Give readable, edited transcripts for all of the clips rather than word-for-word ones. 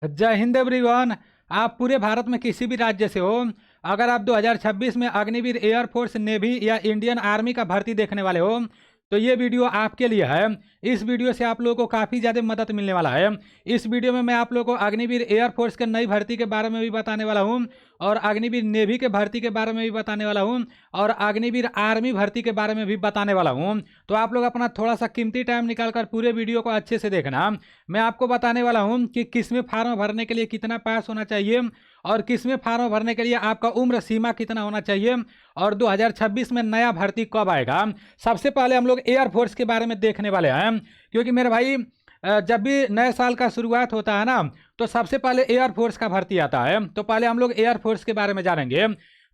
जय हिंद एवरीवन। आप पूरे भारत में किसी भी राज्य से हो, अगर आप 2026 में अग्निवीर एयरफोर्स नेवी या इंडियन आर्मी का भर्ती देखने वाले हो तो ये वीडियो आपके लिए है। इस वीडियो से आप लोगों को काफ़ी ज़्यादा मदद मिलने वाला है। इस वीडियो में मैं आप लोगों को अग्निवीर एयरफोर्स के नई भर्ती के बारे में भी बताने वाला हूँ और अग्निवीर नेवी के भर्ती के बारे में भी बताने वाला हूँ और अग्निवीर आर्मी भर्ती के बारे में भी बताने वाला हूँ। तो आप लोग अपना थोड़ा सा कीमती टाइम निकाल कर पूरे वीडियो को अच्छे से देखना। मैं आपको बताने वाला हूँ कि किसमें फार्म भरने के लिए कितना पास होना चाहिए और किसमें फार्म भरने के लिए आपका उम्र सीमा कितना होना चाहिए और 2026 में नया भर्ती कब आएगा। सबसे पहले हम लोग एयरफोर्स के बारे में देखने वाले हैं, क्योंकि मेरे भाई जब भी नए साल का शुरुआत होता है ना तो सबसे पहले एयरफोर्स का भर्ती आता है। तो पहले हम लोग एयरफोर्स के बारे में जानेंगे।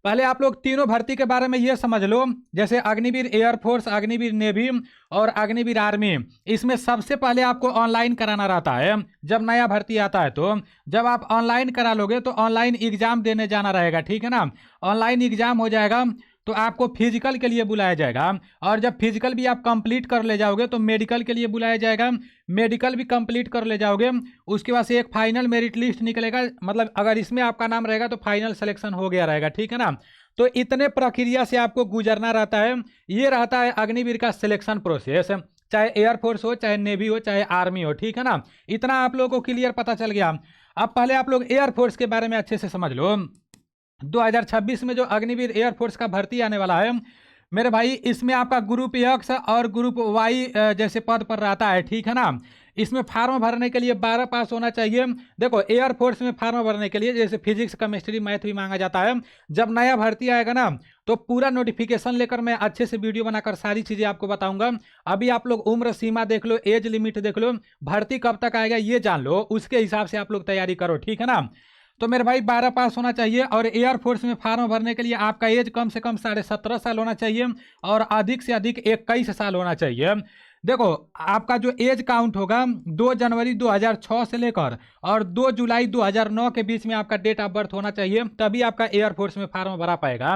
पहले आप लोग तीनों भर्ती के बारे में ये समझ लो, जैसे अग्निवीर एयरफोर्स, अग्निवीर नेवी और अग्निवीर आर्मी। इसमें सबसे पहले आपको ऑनलाइन कराना रहता है जब नया भर्ती आता है। तो जब आप ऑनलाइन करा लोगे तो ऑनलाइन एग्जाम देने जाना रहेगा, ठीक है ना। ऑनलाइन एग्जाम हो जाएगा तो आपको फिजिकल के लिए बुलाया जाएगा और जब फिजिकल भी आप कंप्लीट कर ले जाओगे तो मेडिकल के लिए बुलाया जाएगा। मेडिकल भी कंप्लीट कर ले जाओगे उसके बाद से एक फाइनल मेरिट लिस्ट निकलेगा, मतलब अगर इसमें आपका नाम रहेगा तो फाइनल सिलेक्शन हो गया रहेगा, ठीक है ना। तो इतने प्रक्रिया से आपको गुजरना रहता है। ये रहता है अग्निवीर का सिलेक्शन प्रोसेस, चाहे एयरफोर्स हो, चाहे नेवी हो, चाहे आर्मी हो, ठीक है ना। इतना आप लोगों को क्लियर पता चल गया। अब पहले आप लोग एयरफोर्स के बारे में अच्छे से समझ लो। 2026 में जो अग्निवीर एयरफोर्स का भर्ती आने वाला है मेरे भाई, इसमें आपका ग्रुप एक्स और ग्रुप वाई जैसे पद पर रहता है, ठीक है ना। इसमें फार्म भरने के लिए 12 पास होना चाहिए। देखो एयरफोर्स में फार्म भरने के लिए जैसे फिजिक्स, केमिस्ट्री, मैथ भी मांगा जाता है। जब नया भर्ती आएगा ना तो पूरा नोटिफिकेशन लेकर मैं अच्छे से वीडियो बनाकर सारी चीज़ें आपको बताऊंगा। अभी आप लोग उम्र सीमा देख लो, एज लिमिट देख लो, भर्ती कब तक आएगा ये जान लो, उसके हिसाब से आप लोग तैयारी करो, ठीक है ना। तो मेरे भाई 12 पास होना चाहिए और एयरफोर्स में फार्म भरने के लिए आपका एज कम से कम 17.5 साल होना चाहिए और अधिक से अधिक 21 साल होना चाहिए। देखो आपका जो एज काउंट होगा 2 जनवरी 2006 से लेकर और 2 जुलाई 2009 के बीच में आपका डेट ऑफ बर्थ होना चाहिए, तभी आपका एयरफोर्स में फार्म भरा पाएगा।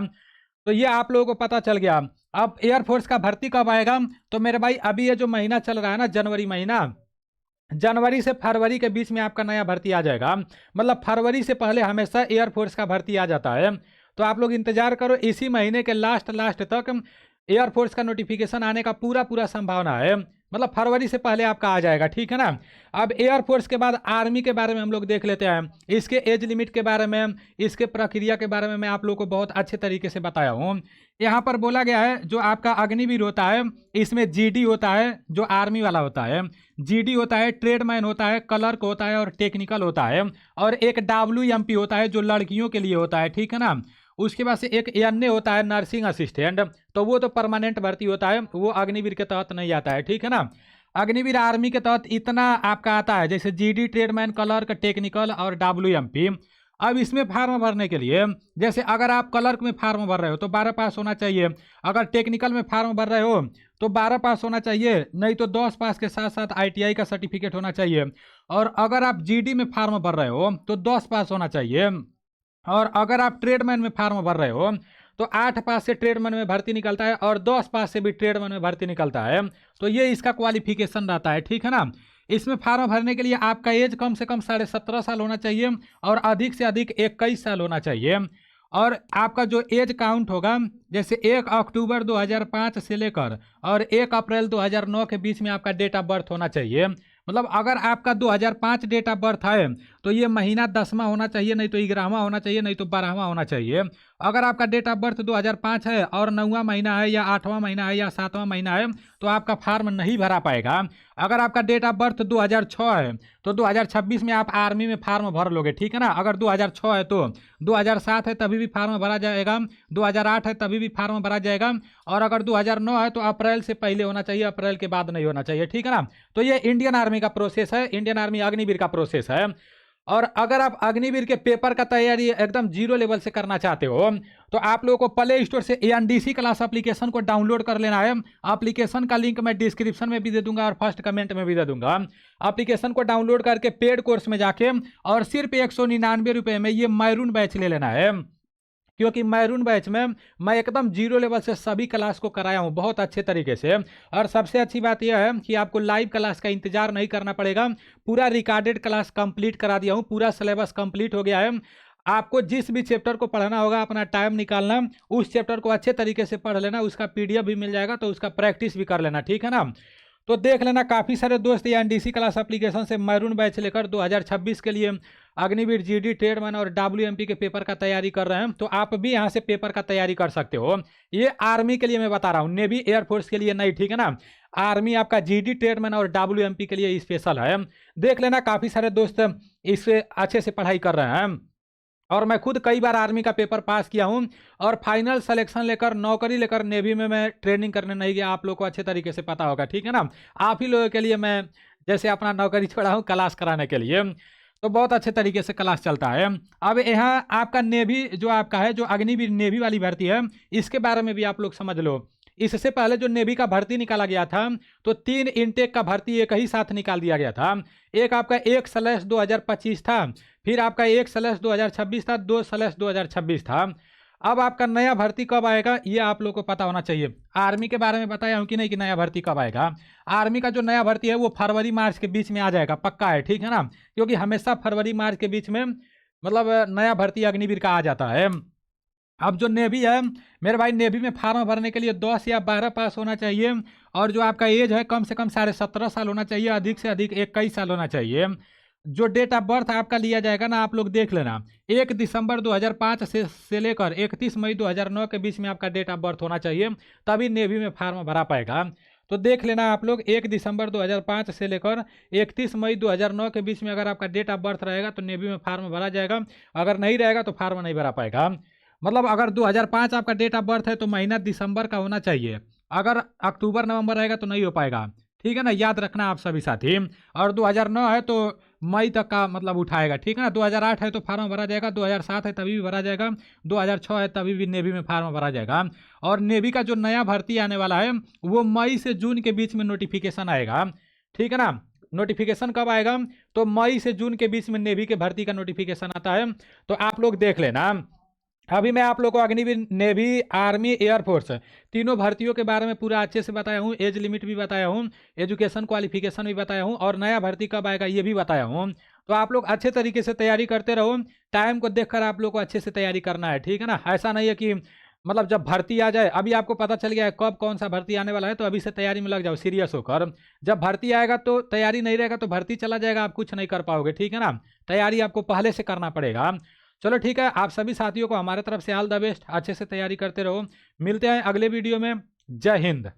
तो ये आप लोगों को पता चल गया। अब एयरफोर्स का भर्ती कब आएगा, तो मेरे भाई अभी ये जो महीना चल रहा है ना, जनवरी महीना, जनवरी से फरवरी के बीच में आपका नया भर्ती आ जाएगा। मतलब फरवरी से पहले हमेशा एयरफोर्स का भर्ती आ जाता है। तो आप लोग इंतजार करो, इसी महीने के लास्ट तक एयरफोर्स का नोटिफिकेशन आने का पूरा पूरा संभावना है। मतलब फरवरी से पहले आपका आ जाएगा, ठीक है ना। अब एयरफोर्स के बाद आर्मी के बारे में हम लोग देख लेते हैं। इसके एज लिमिट के बारे में, इसके प्रक्रिया के बारे में मैं आप लोगों को बहुत अच्छे तरीके से बताया हूँ। यहाँ पर बोला गया है जो आपका अग्निवीर होता है इसमें जीडी होता है जो आर्मी वाला होता है, जीडी होता है, ट्रेडमैन होता है, क्लर्क होता है और टेक्निकल होता है और एक डब्ल्यूएमपी होता है जो लड़कियों के लिए होता है, ठीक है ना। उसके बाद से एक एनए होता है, नर्सिंग असिस्टेंट, तो वो तो परमानेंट भर्ती होता है, वो अग्निवीर के तहत नहीं आता है, ठीक है ना। अग्निवीर आर्मी के तहत इतना आपका आता है, जैसे जीडी, ट्रेडमैन, क्लर्क, टेक्निकल और डब्ल्यूएमपी। अब इसमें फार्म भरने के लिए जैसे अगर आप क्लर्क में फार्म भर रहे हो तो 12 पास होना चाहिए, अगर टेक्निकल में फार्म भर रहे हो तो 12 पास होना चाहिए, नहीं तो 10 पास के साथ साथ आईटीआई का सर्टिफिकेट होना चाहिए। और अगर आप जीडी में फार्म भर रहे हो तो 10 पास होना चाहिए और अगर आप ट्रेडमैन में फार्म भर रहे हो तो 8 पास से ट्रेडमैन में भर्ती निकलता है और 10 पास से भी ट्रेडमैन में भर्ती निकलता है। तो ये इसका क्वालिफिकेशन रहता है, ठीक है ना। इसमें फार्म भरने के लिए आपका एज कम से कम 17.5 साल होना चाहिए और अधिक से अधिक 21 साल होना चाहिए। और आपका जो एज काउंट होगा जैसे 1 अक्टूबर 2005 से लेकर और 1 अप्रैल 2009 के बीच में आपका डेट ऑफ बर्थ होना चाहिए। मतलब अगर आपका 2005 डेट ऑफ बर्थ है तो ये महीना 10वां होना चाहिए, नहीं तो 11वां होना चाहिए, नहीं तो 12वां होना चाहिए। अगर आपका डेट ऑफ बर्थ 2005 है और 9वां महीना है या 8वां महीना है या 7वां महीना है तो आपका फार्म नहीं भरा पाएगा। अगर आपका डेट ऑफ बर्थ 2006 है तो 2026 में आप आर्मी में फार्म भर लोगे, ठीक है ना। अगर 2006 है तो 2007 है तभी भी फार्म भरा जाएगा, 2008 है तभी भी फार्म भरा जाएगा और अगर 2009 है तो अप्रैल से पहले होना चाहिए, अप्रैल के बाद नहीं होना चाहिए, ठीक है ना। तो ये इंडियन आर्मी का प्रोसेस है, इंडियन आर्मी अग्निवीर का प्रोसेस है। और अगर आप अग्निवीर के पेपर का तैयारी एकदम जीरो लेवल से करना चाहते हो तो आप लोगों को प्ले स्टोर से एनडीसी क्लास एप्लीकेशन को डाउनलोड कर लेना है। एप्लीकेशन का लिंक मैं डिस्क्रिप्शन में भी दे दूंगा और फर्स्ट कमेंट में भी दे दूंगा। एप्लीकेशन को डाउनलोड करके पेड कोर्स में जाके और सिर्फ 199 रुपये में ये मैरून बैच ले लेना है। क्योंकि मैरून बैच में मैं एकदम जीरो लेवल से सभी क्लास को कराया हूँ बहुत अच्छे तरीके से। और सबसे अच्छी बात यह है कि आपको लाइव क्लास का इंतजार नहीं करना पड़ेगा, पूरा रिकॉर्डेड क्लास कंप्लीट करा दिया हूँ, पूरा सिलेबस कंप्लीट हो गया है। आपको जिस भी चैप्टर को पढ़ना होगा अपना टाइम निकालना, उस चैप्टर को अच्छे तरीके से पढ़ लेना, उसका पीडीएफ भी मिल जाएगा तो उसका प्रैक्टिस भी कर लेना, ठीक है ना। तो देख लेना काफ़ी सारे दोस्त ये एनडीसी क्लास एप्लीकेशन से मैरून बैच लेकर 2026 के लिए अग्निवीर, जीडी, ट्रेडमैन और डब्ल्यूएमपी के पेपर का तैयारी कर रहे हैं। तो आप भी यहाँ से पेपर का तैयारी कर सकते हो। ये आर्मी के लिए मैं बता रहा हूँ, नेवी एयरफोर्स के लिए नहीं, ठीक है ना। आर्मी आपका जीडी, ट्रेडमैन और डब्ल्यूएमपी के लिए स्पेशल है। देख लेना काफ़ी सारे दोस्त इससे अच्छे से पढ़ाई कर रहे हैं। और मैं खुद कई बार आर्मी का पेपर पास किया हूं और फाइनल सिलेक्शन लेकर, नौकरी लेकर नेवी में मैं ट्रेनिंग करने नहीं गया, आप लोग को अच्छे तरीके से पता होगा, ठीक है ना। आप ही लोगों के लिए मैं जैसे अपना नौकरी छोड़ा हूं क्लास कराने के लिए, तो बहुत अच्छे तरीके से क्लास चलता है। अब यहाँ आपका नेवी जो आपका है, जो अग्निवीर नेवी वाली भर्ती है, इसके बारे में भी आप लोग समझ लो। इससे पहले जो नेवी का भर्ती निकाला गया था तो 3 इनटेक का भर्ती एक ही साथ निकाल दिया गया था। एक आपका 1/2025 था, फिर आपका 1/2026 था, 2/2026 था। अब आपका नया भर्ती कब आएगा ये आप लोग को पता होना चाहिए। आर्मी के बारे में बताया हूँ कि नहीं कि नया भर्ती कब आएगा। आर्मी का जो नया भर्ती है वो फरवरी मार्च के बीच में आ जाएगा, पक्का है, ठीक है ना। क्योंकि हमेशा फरवरी मार्च के बीच में मतलब नया भर्ती अग्निवीर का आ जाता है। अब जो नेवी है मेरे भाई, नेवी में फार्म भरने के लिए 10 या 12 पास होना चाहिए, और जो आपका एज है कम से कम 17.5 साल होना चाहिए, अधिक से अधिक 21 साल होना चाहिए। जो डेट ऑफ बर्थ आपका लिया जाएगा ना, आप लोग देख लेना, 1 दिसंबर 2005 से लेकर 31 मई 2009 के बीच में आपका डेट ऑफ बर्थ होना चाहिए, तभी नेवी में फार्म भरा पाएगा। तो देख लेना आप लोग, 1 दिसंबर 2005 से लेकर 31 मई 2009 के बीच में अगर आपका डेट ऑफ बर्थ रहेगा तो नेवी में फार्म भरा जाएगा, अगर नहीं रहेगा तो फार्म नहीं भरा पाएगा। मतलब अगर 2005 आपका डेट ऑफ बर्थ है तो महीना दिसंबर का होना चाहिए, अगर अक्टूबर नवंबर रहेगा तो नहीं हो पाएगा, ठीक है ना, याद रखना आप सभी साथी। और 2009 है तो मई तक का मतलब उठाएगा, ठीक है ना। 2008 है तो फार्म भरा जाएगा, 2007 है तभी भी भरा जाएगा, 2006 है तभी भी नेवी में फार्म भरा जाएगा। और नेवी का जो नया भर्ती आने वाला है वो मई से जून के बीच में नोटिफिकेशन आएगा, ठीक है ना। नोटिफिकेशन कब आएगा तो मई से जून के बीच में नेवी के भर्ती का नोटिफिकेशन आता है, तो आप लोग देख लेना। अभी मैं आप लोग को अग्निवीर, नेवी, आर्मी, एयरफोर्स तीनों भर्तियों के बारे में पूरा अच्छे से बताया हूँ, एज लिमिट भी बताया हूँ, एजुकेशन क्वालिफिकेशन भी बताया हूँ, और नया भर्ती कब आएगा ये भी बताया हूँ। तो आप लोग अच्छे तरीके से तैयारी करते रहो, टाइम को देखकर आप लोग को अच्छे से तैयारी करना है, ठीक है ना। ऐसा नहीं है कि मतलब जब भर्ती आ जाए, अभी आपको पता चल गया है कब कौन सा भर्ती आने वाला है तो अभी से तैयारी में लग जाओ सीरियस होकर। जब भर्ती आएगा तो तैयारी नहीं रहेगा तो भर्ती चला जाएगा, आप कुछ नहीं कर पाओगे, ठीक है ना। तैयारी आपको पहले से करना पड़ेगा। चलो ठीक है, आप सभी साथियों को हमारे तरफ से ऑल द बेस्ट, अच्छे से तैयारी करते रहो। मिलते हैं अगले वीडियो में। जय हिंद।